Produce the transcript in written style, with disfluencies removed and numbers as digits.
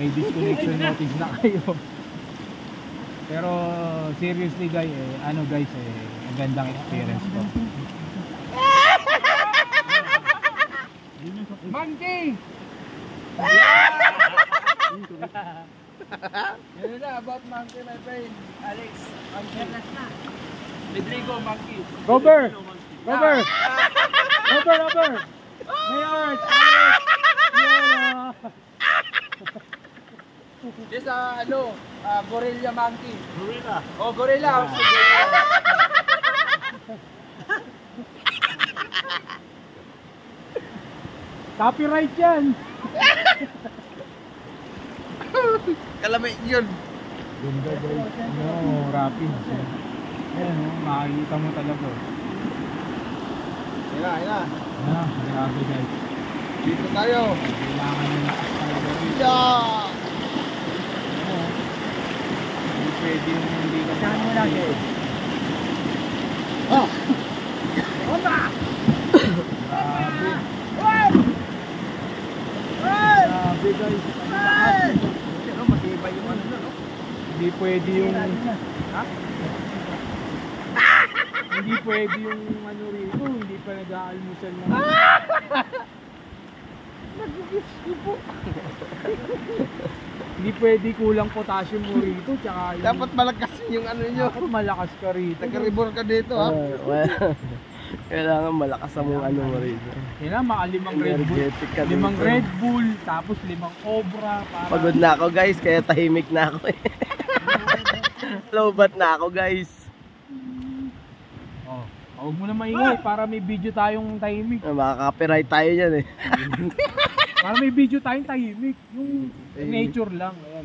May disconnection notice na kayo. Pero seriously guys, ang gandang experience ko. Monkey! Yan na about monkey, my friend. Alex, monkey. Rodrigo, monkey. Robert! Robert! Robert! Mayor! Alex! Yeah! This gorilla monkey. Gorilla? Oh, gorilla. Copyright yan. Kalamay yun. Ganda guys. No, rapids. Ayan, makikita mo talaga. Ina. Grabe guys. Dito tayo. Kailangan nyo lakas talaga rin. Yeah! Hindi pwede yung hindi ka saan mo lang eh. Onda! Grabe. Grabe guys. Ano, mag-iba yung ano no? Hindi pwede yung... Ha? Hindi pwede yung ano rito. Hindi pa nag-aalmusal na. Nag-iisip. Hindi pwede kulang potassium mo rito. Tsaka yung... Dapat malakas yung ano nyo. Dapat malakas ka rito. Nag-rebor ka dito ha. Kailangan malakas ang ano mo rin. Kailangan maka 5 Red Bull. 5 Red Bull, tapos 5 Cobra. Para... Pagod na ako guys, kaya tahimik na ako eh. Lowbat na ako guys. Oh, huwag mo na maingay para may video tayong tahimik. Makaka-copyright tayo dyan eh. Para may video tayong tahimik. Yung nature lang. Ayan.